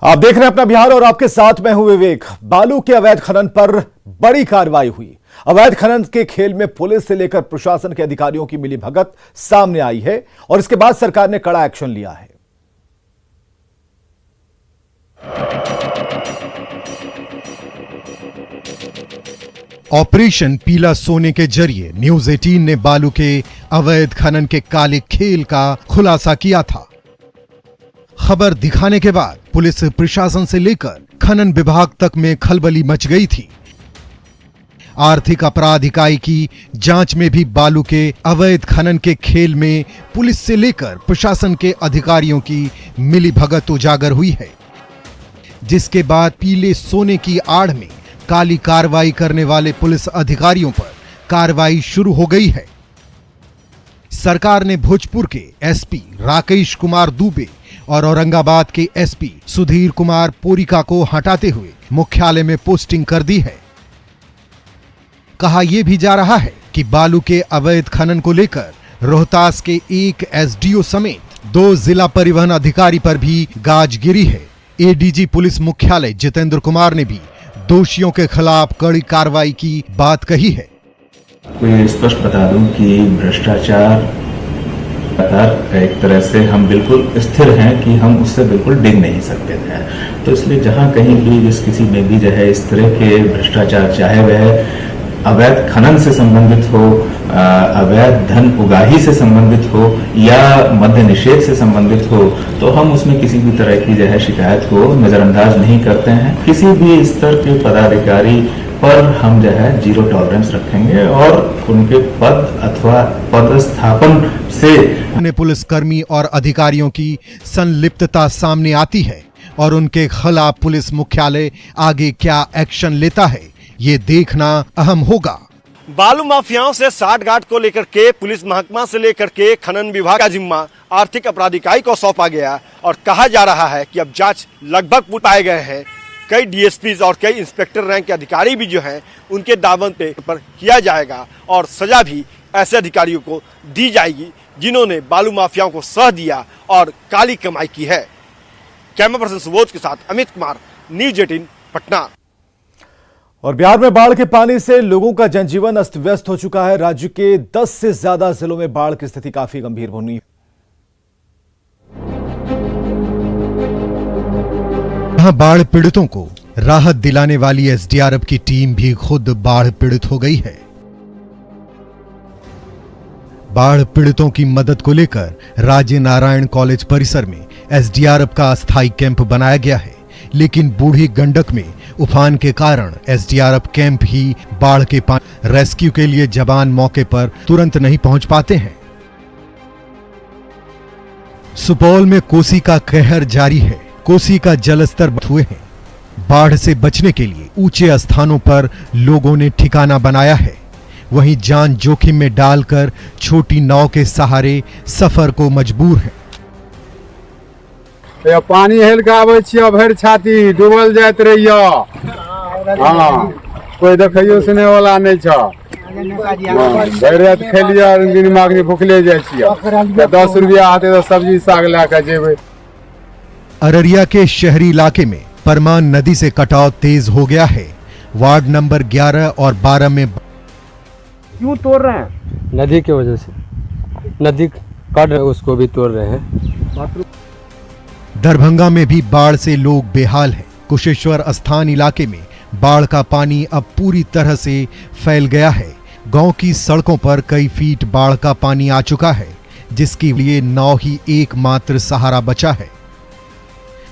आप देख रहे हैं अपना बिहार और आपके साथ मैं हूं विवेक। बालू के अवैध खनन पर बड़ी कार्रवाई हुई। अवैध खनन के खेल में पुलिस से लेकर प्रशासन के अधिकारियों की मिलीभगत सामने आई है और इसके बाद सरकार ने कड़ा एक्शन लिया है। ऑपरेशन पीला सोने के जरिए न्यूज 18 ने बालू के अवैध खनन के काले खेल का खुलासा किया था। खबर दिखाने के बाद पुलिस प्रशासन से लेकर खनन विभाग तक में खलबली मच गई थी। आर्थिक अपराध इकाई की जांच में भी बालू के अवैध खनन के खेल में पुलिस से लेकर प्रशासन के अधिकारियों की मिलीभगत उजागर हुई है, जिसके बाद पीले सोने की आड़ में काली कार्रवाई करने वाले पुलिस अधिकारियों पर कार्रवाई शुरू हो गई है। सरकार ने भोजपुर के एसपी राकेश कुमार दुबे और औरंगाबाद के एसपी सुधीर कुमार पोरिका को हटाते हुए मुख्यालय में पोस्टिंग कर दी है। कहा यह भी जा रहा है कि बालू के अवैध खनन को लेकर रोहतास के एक एसडीओ समेत 2 जिला परिवहन अधिकारी पर भी गाज गिरी है। एडीजी पुलिस मुख्यालय जितेंद्र कुमार ने भी दोषियों के खिलाफ कड़ी कार्रवाई की बात कही है। मैं स्पष्ट बता दूं कि भ्रष्टाचार एक तरह से हम बिल्कुल स्थिर हैं कि हम उससे बिल्कुल डिग नहीं सकते थे। तो इसलिए जहां कहीं भी जिस किसी में भी जो है इस तरह के भ्रष्टाचार, चाहे वह अवैध खनन से संबंधित हो, अवैध धन उगाही से संबंधित हो या मद्य निषेध से संबंधित हो, तो हम उसमें किसी भी तरह की जो है शिकायत को नजरअंदाज नहीं करते हैं। किसी भी स्तर के पदाधिकारी पर हम जो है जीरो टॉलरेंस रखेंगे और उनके पद अथवा पदस्थापन से पुलिसकर्मी और अधिकारियों की संलिप्तता सामने आती है और उनके खिलाफ पुलिस मुख्यालय आगे क्या एक्शन लेता है, ये देखना अहम होगा। बालू माफियाओं से साठगांठ को लेकर के पुलिस महकमा से लेकर के खनन विभाग का जिम्मा आर्थिक अपराध इकाई को सौंपा गया और कहा जा रहा है कि अब जांच लगभग पूर्ण पाए गए हैं। कई डीएसपी और कई इंस्पेक्टर रैंक के अधिकारी भी जो हैं उनके दामन पर किया जाएगा और सजा भी ऐसे अधिकारियों को दी जाएगी जिन्होंने बालू माफियाओं को सह दिया और काली कमाई की है। कैमरा पर्सन सुबोध के साथ अमित कुमार, न्यूज 18 पटना। और बिहार में बाढ़ के पानी से लोगों का जनजीवन अस्त व्यस्त हो चुका है। राज्य के 10 से ज्यादा जिलों में बाढ़ की स्थिति काफी गंभीर बनी है। यहां बाढ़ पीड़ितों को राहत दिलाने वाली एसडीआरएफ की टीम भी खुद बाढ़ पीड़ित हो गई है। बाढ़ पीड़ितों की मदद को लेकर राजे नारायण कॉलेज परिसर में एसडीआरएफ का अस्थायी कैंप बनाया गया है, लेकिन बूढ़ी गंडक में उफान के कारण एसडीआरएफ कैंप ही बाढ़ के पानी रेस्क्यू के लिए जवान मौके पर तुरंत नहीं पहुंच पाते हैं। सुपौल में कोसी का कहर जारी है। कोसी का जलस्तर हुए हैं। बाढ़ से बचने के लिए ऊंचे स्थानों पर लोगों ने ठिकाना बनाया है। वहीं जान जोखिम में डालकर छोटी नाव के सहारे सफर को मजबूर है। पानी हेल के आबै छियै भरि छाती डूबल जाइत रहियो। हाँ, कोई देखियो सुने वाला नहीं छ। भरि रात खेलिया दिमाग में भूखले जाइ छियै। 10 रुपया आते तो सब्जी साग ला के जेबै। अररिया के शहरी इलाके में परमान नदी से कटाव तेज हो गया है। वार्ड नंबर 11 और 12 में क्यों तोड़ रहे हैं? नदी की वजह से नदी काट रहे, उसको भी तोड़ रहे हैं। दरभंगा में भी बाढ़ से लोग बेहाल हैं। कुशेश्वर स्थान इलाके में बाढ़ का पानी अब पूरी तरह से फैल गया है। गांव की सड़कों पर कई फीट बाढ़ का पानी आ चुका है, जिसके लिए नाव ही एकमात्र सहारा बचा है।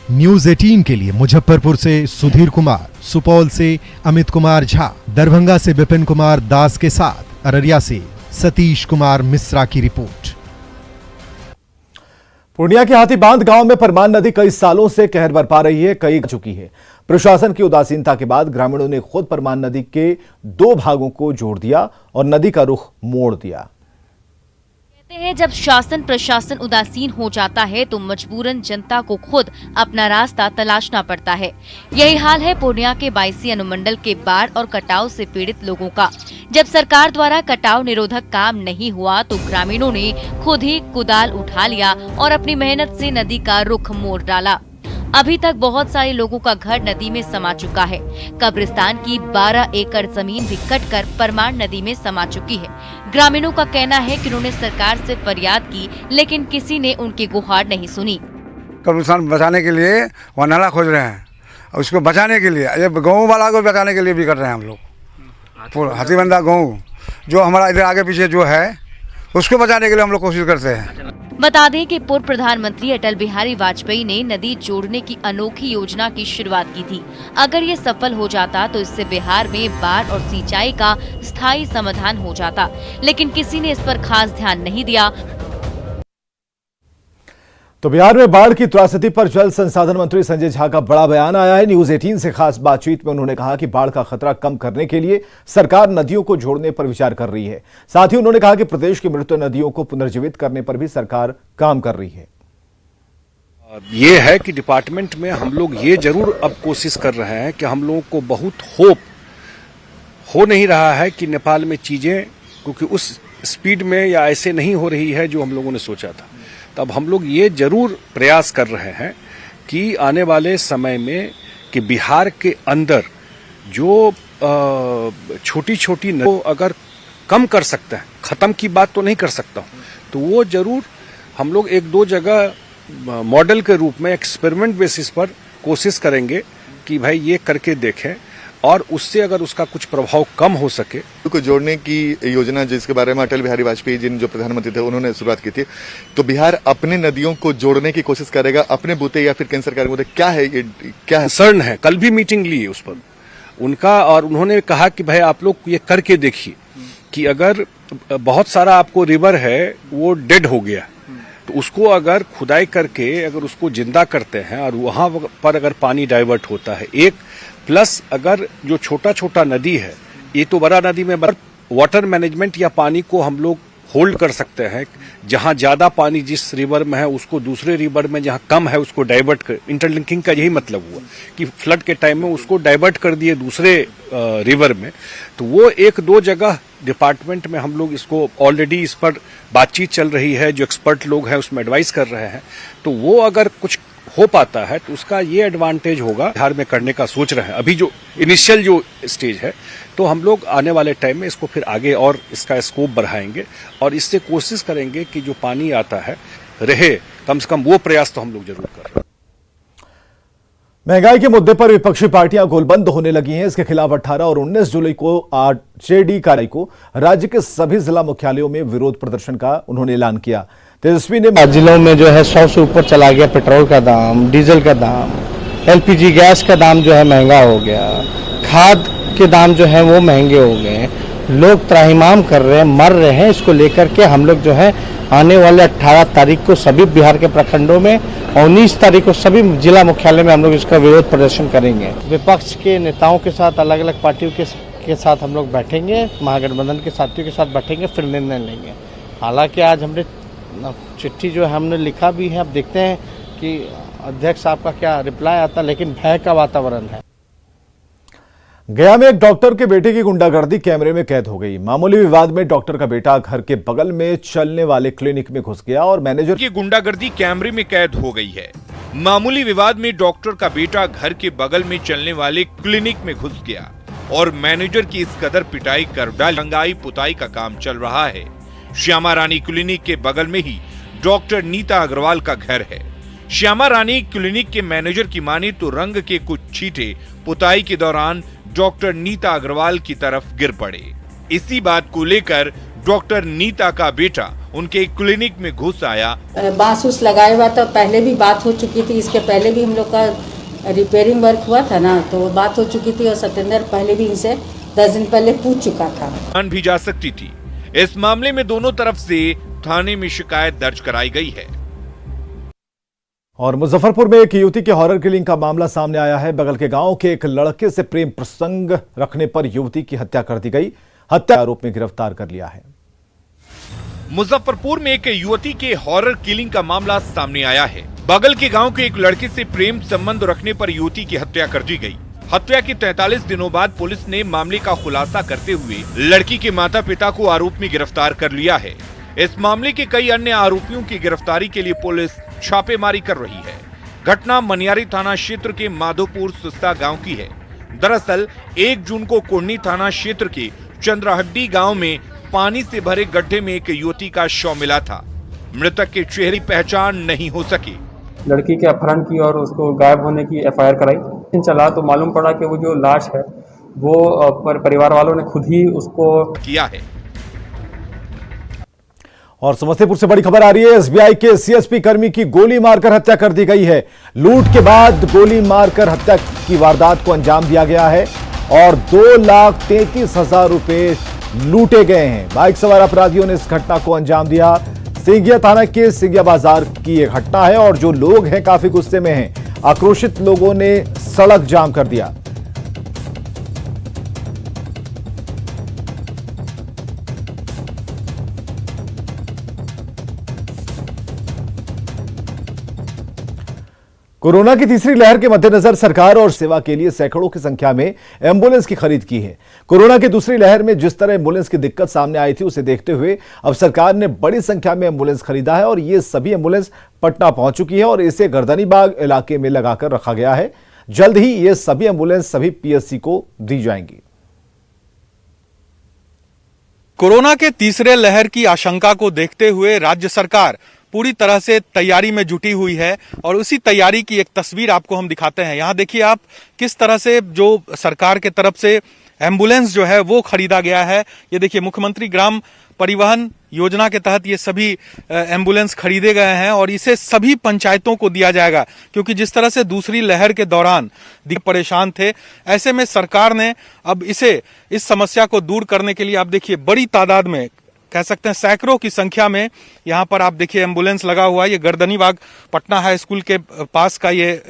न्यूज 18 के लिए मुजफ्फरपुर से सुधीर कुमार, सुपौल से अमित कुमार झा, दरभंगा से विपिन कुमार दास के साथ अररिया से सतीश कुमार मिश्रा की रिपोर्ट। पूर्णिया के हाथीबांध गांव में परमान नदी कई सालों से कहर बरपा रही है। कई चुकी है। प्रशासन की उदासीनता के बाद ग्रामीणों ने खुद परमान नदी के 2 भागों को जोड़ दिया और नदी का रुख मोड़ दिया। कहते हैं जब शासन प्रशासन उदासीन हो जाता है तो मजबूरन जनता को खुद अपना रास्ता तलाशना पड़ता है। यही हाल है पूर्णिया के 22 अनुमंडल के बाढ़ और कटाव से पीड़ित लोगों का। जब सरकार द्वारा कटाव निरोधक काम नहीं हुआ तो ग्रामीणों ने खुद ही कुदाल उठा लिया और अपनी मेहनत से नदी का रुख मोड़ डाला। अभी तक बहुत सारे लोगों का घर नदी में समा चुका है। कब्रिस्तान की 12 एकड़ जमीन भी कटकर परमान नदी में समा चुकी है। ग्रामीणों का कहना है कि उन्होंने सरकार से फरियाद की, लेकिन किसी ने उनकी गुहार नहीं सुनी। कब्रिस्तान बचाने के लिए वहाँ नाला खोज रहे हैं, और उसको बचाने के लिए, ये गाँव वाला को बचाने के लिए भी कर रहे हैं हम लोग। पूरा हाथीबंदा गाँव जो हमारा इधर आगे पीछे जो है, उसको बचाने के लिए हम लोग कोशिश करते हैं। बता दें कि पूर्व प्रधानमंत्री अटल बिहारी वाजपेयी ने नदी जोड़ने की अनोखी योजना की शुरुआत की थी। अगर ये सफल हो जाता तो इससे बिहार में बाढ़ और सिंचाई का स्थायी समाधान हो जाता, लेकिन किसी ने इस पर खास ध्यान नहीं दिया। तो बिहार में बाढ़ की त्रासदी पर जल संसाधन मंत्री संजय झा का बड़ा बयान आया है। न्यूज 18 से खास बातचीत में उन्होंने कहा कि बाढ़ का खतरा कम करने के लिए सरकार नदियों को जोड़ने पर विचार कर रही है। साथ ही उन्होंने कहा कि प्रदेश की मृत नदियों को पुनर्जीवित करने पर भी सरकार काम कर रही है। ये है कि डिपार्टमेंट में हम लोग ये जरूर अब कोशिश कर रहे हैं कि हम लोगों को बहुत होप हो नहीं रहा है कि नेपाल में चीजें क्योंकि उस स्पीड में या ऐसे नहीं हो रही है जो हम लोगों ने सोचा था। तब हम लोग ये जरूर प्रयास कर रहे हैं कि आने वाले समय में कि बिहार के अंदर जो छोटी छोटी नदियों अगर कम कर सकते हैं, खत्म की बात तो नहीं कर सकता हूं, तो वो जरूर हम लोग एक दो जगह मॉडल के रूप में एक्सपेरिमेंट बेसिस पर कोशिश करेंगे कि भाई ये करके देखें, और उससे अगर उसका कुछ प्रभाव कम हो सके। को जोड़ने की योजना जिसके बारे में अटल बिहारी वाजपेयी जी जो प्रधानमंत्री थे उन्होंने शुरुआत की थी, तो बिहार अपने नदियों को जोड़ने की कोशिश करेगा अपने बूते या फिर केंद्र सरकार के बूते? क्या है ये, क्या है? कंसर्न है, कल भी मीटिंग ली है उस पर उनका, और उन्होंने कहा कि भाई आप लोग ये करके देखिए कि अगर बहुत सारा आपको रिवर है वो डेड हो गया, तो उसको अगर खुदाई करके अगर उसको जिंदा करते हैं और वहां पर अगर पानी डाइवर्ट होता है, एक प्लस अगर जो छोटा छोटा नदी है, ये तो बड़ा नदी में वाटर मैनेजमेंट या पानी को हम लोग होल्ड कर सकते हैं। जहां ज्यादा पानी जिस रिवर में है उसको दूसरे रिवर में जहां कम है उसको डाइवर्ट कर, इंटरलिंकिंग का यही मतलब हुआ कि फ्लड के टाइम में उसको डाइवर्ट कर दिए दूसरे रिवर में। तो वो एक दो जगह डिपार्टमेंट में हम लोग इसको ऑलरेडी इस पर बातचीत चल रही है, जो एक्सपर्ट लोग हैं उसमें एडवाइस कर रहे हैं। तो वो अगर कुछ हो पाता है तो उसका ये एडवांटेज होगा, बिहार में करने का सोच रहे हैं अभी जो इनिशियल जो स्टेज है। तो हम लोग आने वाले टाइम में इसको फिर आगे और इसका स्कोप बढ़ाएंगे और इससे कोशिश करेंगे कि जो पानी आता है रहे, कम से कम वो प्रयास तो हम लोग जरूर कर रहे हैं। महंगाई के मुद्दे पर विपक्षी पार्टियां गोलबंद होने लगी हैं। इसके खिलाफ 18 और 19 जुलाई को आरजेडी कार्यालय को राज्य के सभी जिला मुख्यालयों में विरोध प्रदर्शन का उन्होंने ऐलान किया। तेजस्वी ने जिलों में जो है 100 से ऊपर चला गया पेट्रोल का दाम, डीजल का दाम, एलपीजी गैस का दाम जो है महंगा हो गया, खाद के दाम जो है वो महंगे हो गए, लोग त्राहिमाम कर रहे हैं, मर रहे हैं। इसको लेकर के हम लोग जो है आने वाले 18 तारीख को सभी बिहार के प्रखंडों में और 19 तारीख को सभी जिला मुख्यालय में हम लोग इसका विरोध प्रदर्शन करेंगे। विपक्ष के नेताओं के साथ, अलग अलग पार्टियों के साथ हम लोग बैठेंगे, महागठबंधन के साथियों के साथ बैठेंगे, फिर निर्णय लेंगे। हालांकि आज हमने चिट्ठी जो है हमने लिखा भी है, अब देखते हैं कि अध्यक्ष साहब का क्या रिप्लाई आता, लेकिन भय का वातावरण है। गया में एक डॉक्टर के बेटे की गुंडागर्दी कैमरे में कैद हो गई। मामूली विवाद में डॉक्टर का बेटा घर के बगल में चलने वाले क्लिनिक में घुस गया और मैनेजर की गुंडागर्दी कैमरे में कैद हो गई है। मामूली विवाद में डॉक्टर का बेटा घर के बगल में चलने वाले क्लिनिक में घुस गया और मैनेजर की इस कदर पिटाई कर रंगाई पुताई का काम चल रहा है। श्यामा रानी क्लिनिक के बगल में ही डॉक्टर नीता अग्रवाल का घर है। श्यामा रानी क्लिनिक के मैनेजर की माने तो रंग के कुछ छींटे पुताई के दौरान डॉक्टर नीता अग्रवाल की तरफ गिर पड़े। इसी बात को लेकर डॉक्टर नीता का बेटा उनके क्लिनिक में घुस आया। बांस उस लगाया हुआ था, पहले भी बात हो चुकी थी, इसके पहले भी हम लोग का रिपेयरिंग वर्क हुआ था ना, तो बात हो चुकी थी और सत्येंद्र पहले भी इनसे 10 दिन पहले पूछ चुका था। जान भी जा सकती थी। इस मामले में दोनों तरफ से थाने में शिकायत दर्ज कराई गई है। और मुजफ्फरपुर में एक युवती के हॉरर किलिंग का मामला सामने आया है। बगल के गांव के एक लड़के से प्रेम प्रसंग रखने पर युवती की हत्या कर दी गई। हत्या आरोप में गिरफ्तार कर लिया है। मुजफ्फरपुर में एक युवती के हॉरर किलिंग का मामला सामने आया है। बगल के गांव के एक लड़के से प्रेम संबंध रखने पर युवती की हत्या कर दी गई। हत्या के 43 दिनों बाद पुलिस ने मामले का खुलासा करते हुए लड़की के माता पिता को आरोप में गिरफ्तार कर लिया है। इस मामले के कई अन्य आरोपियों की गिरफ्तारी के लिए पुलिस छापेमारी कर रही है। घटना मनियारी थाना क्षेत्र के माधोपुर सुस्ता गांव की है। दरअसल 1 जून को कुर्नी थाना क्षेत्र के चंद्रहड्डी गांव में पानी से भरे गड्ढे में एक युवती का शव मिला था। मृतक के चेहरे की पहचान नहीं हो सकी। लड़की के अपहरण की और उसको गायब होने की एफआईआर कराई। चला तो मालूम पड़ा कि वो जो लाश है वो परिवार वालों ने खुद ही उसको किया है। और समस्तीपुर से बड़ी खबर आ रही है। एसबीआई के सीएसपी कर्मी की गोली मारकर हत्या कर दी गई है। लूट के बाद गोली मारकर हत्या की वारदात को अंजाम दिया गया है और 2,33,000 रुपए लूटे गए हैं। बाइक सवार अपराधियों ने इस घटना को अंजाम दिया। सिंगिया थाना के सिंगिया बाजार की यह घटना है और जो लोग हैं काफी गुस्से में हैं। आक्रोशित लोगों ने सड़क जाम कर दिया। कोरोना की तीसरी लहर के मद्देनजर सरकार और सेवा के लिए सैकड़ों की संख्या में एम्बुलेंस की खरीद की है। कोरोना की दूसरी लहर में जिस तरह एम्बुलेंस की दिक्कत सामने आई थी उसे देखते हुए अब सरकार ने बड़ी संख्या में एम्बुलेंस खरीदा है और ये सभी एम्बुलेंस पटना पहुंच चुकी है और इसे गर्दनीबाग इलाके में लगाकर रखा गया है। जल्द ही ये सभी एम्बुलेंस सभी पीएससी को दी जाएंगी। कोरोना के तीसरे लहर की आशंका को देखते हुए राज्य सरकार पूरी तरह से तैयारी में जुटी हुई है और उसी तैयारी की एक तस्वीर आपको हम दिखाते हैं। यहाँ देखिए आप किस तरह से जो सरकार के तरफ से एम्बुलेंस जो है वो खरीदा गया है। ये देखिए मुख्यमंत्री ग्राम परिवहन योजना के तहत ये सभी एम्बुलेंस खरीदे गए हैं और इसे सभी पंचायतों को दिया जाएगा, क्योंकि जिस तरह से दूसरी लहर के दौरान परेशान थे, ऐसे में सरकार ने अब इस समस्या को दूर करने के लिए आप देखिए बड़ी तादाद में, कह सकते हैं सैकड़ों की संख्या में यहाँ पर आप देखिए एम्बुलेंस लगा हुआ है। ये गर्दनीबाग पटना हाई स्कूल के पास का ये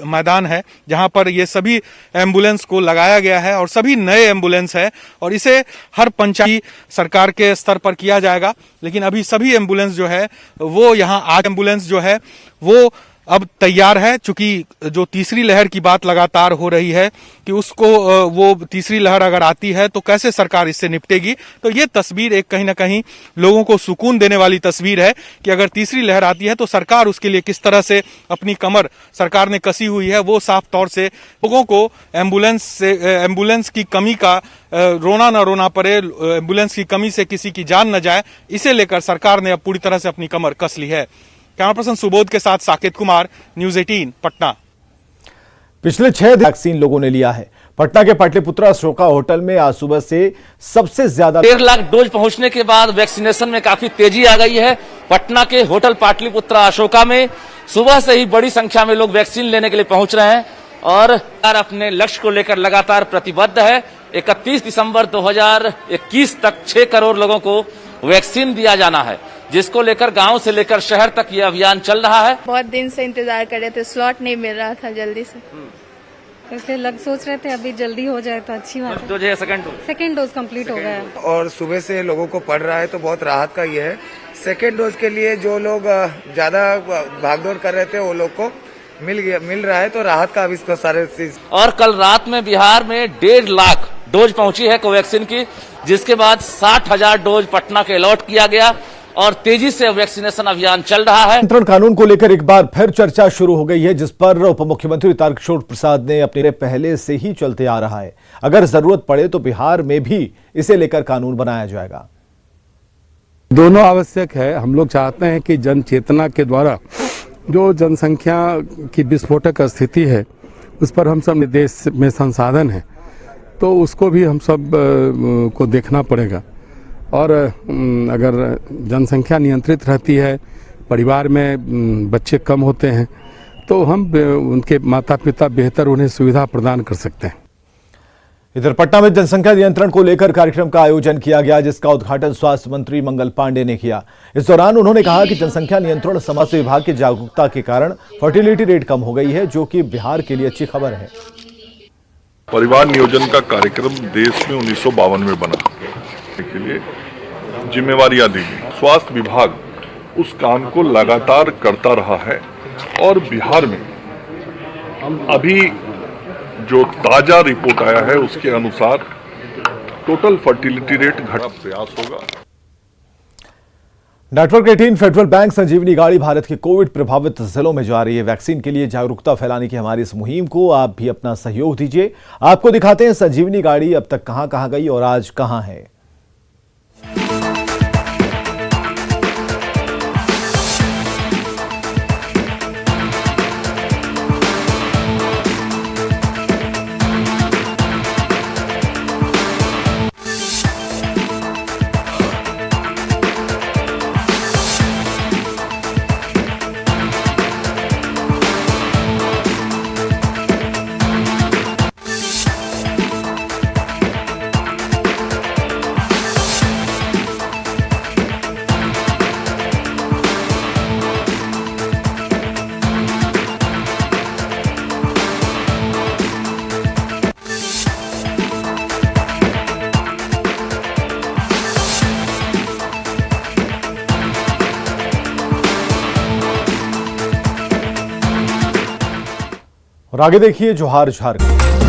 मैदान है जहाँ पर ये सभी एम्बुलेंस को लगाया गया है और सभी नए एम्बुलेंस है और इसे हर पंचायत सरकार के स्तर पर किया जाएगा। लेकिन अभी सभी एम्बुलेंस जो है वो यहाँ आज एम्बुलेंस जो है वो अब तैयार है, चूंकि जो तीसरी लहर की बात लगातार हो रही है कि उसको वो तीसरी लहर अगर आती है तो कैसे सरकार इससे निपटेगी। तो ये तस्वीर एक कहीं ना कहीं लोगों को सुकून देने वाली तस्वीर है कि अगर तीसरी लहर आती है तो सरकार उसके लिए किस तरह से अपनी कमर सरकार ने कसी हुई है, वो साफ तौर से लोगों को एम्बुलेंस की कमी का रोना न रोना पड़े, एम्बुलेंस की कमी से किसी की जान न जाए, इसे लेकर सरकार ने अब पूरी तरह से अपनी कमर कस ली है। कैमरा पर्सन सुबोध के साथ साकेत कुमार, न्यूज 18 पटना। पिछले 6 दिन वैक्सीन लोगों ने लिया है। पटना के पाटलिपुत्रा अशोका होटल में आज सुबह से सबसे ज्यादा 1.5 लाख डोज पहुंचने के बाद वैक्सीनेशन में काफी तेजी आ गई है। पटना के होटल पाटलिपुत्रा अशोका में सुबह से ही बड़ी संख्या में लोग वैक्सीन लेने के लिए पहुंच रहे हैं और अपने लक्ष्य को लेकर लगातार प्रतिबद्ध है। 31 दिसंबर 2021 तक 6 करोड़ लोगों को वैक्सीन दिया जाना है, जिसको लेकर गांव से लेकर शहर तक ये अभियान चल रहा है। बहुत दिन से इंतजार कर रहे थे, स्लॉट नहीं मिल रहा था जल्दी से, इसलिए सोच रहे थे अभी जल्दी हो जाए तो अच्छी बात है। सेकेंड डोज कंप्लीट हो गया और सुबह से लोगों को पड़ रहा है तो बहुत राहत का ये है। सेकेंड डोज के लिए जो लोग ज्यादा भागदौड़ कर रहे थे वो लोग को मिल रहा है, तो राहत का अभी सारे चीज। और कल रात में बिहार में 1.5 लाख डोज पहुंची है कोवैक्सीन की, जिसके बाद 60,000 डोज पटना के अलॉट किया गया और तेजी से वैक्सीनेशन अभियान चल रहा है। नियंत्रण कानून को लेकर एक बार फिर चर्चा शुरू हो गई है, जिस पर उप मुख्यमंत्री तारकिशोर प्रसाद ने अपने पहले से ही चलते आ रहा है। अगर जरूरत पड़े तो बिहार में भी इसे लेकर कानून बनाया जाएगा। दोनों आवश्यक है। हम लोग चाहते हैं कि जन चेतना के द्वारा जो जनसंख्या की विस्फोटक स्थिति है उस पर हम सब देश में संसाधन है तो उसको भी हम सब को देखना पड़ेगा। और अगर जनसंख्या नियंत्रित रहती है, परिवार में बच्चे कम होते हैं तो हम उनके माता पिता बेहतर उन्हें सुविधा प्रदान कर सकते हैं। इधर पटना में जनसंख्या नियंत्रण को लेकर कार्यक्रम का आयोजन किया गया, जिसका उद्घाटन स्वास्थ्य मंत्री मंगल पांडे ने किया। इस दौरान उन्होंने कहा कि जनसंख्या नियंत्रण स्वास्थ्य विभाग की जागरूकता के कारण फर्टिलिटी रेट कम हो गई है, जो कि बिहार के लिए अच्छी खबर है। परिवार नियोजन का कार्यक्रम देश में 1952 में बना के लिए जिम्मेवारियां दी गई। स्वास्थ्य विभाग उस काम को लगातार करता रहा है और बिहार में अभी जो ताजा रिपोर्ट आया है उसके अनुसार टोटल फर्टिलिटी रेट घटने का प्रयास होगा। नेटवर्क 18 फेडरल बैंक संजीवनी गाड़ी भारत के कोविड प्रभावित जिलों में जा रही है। वैक्सीन के लिए जागरूकता फैलाने की हमारी इस मुहिम को आप भी अपना सहयोग दीजिए। आपको दिखाते हैं संजीवनी गाड़ी अब तक कहां गई और आज कहां है। और आगे देखिए जोहार झारखंड।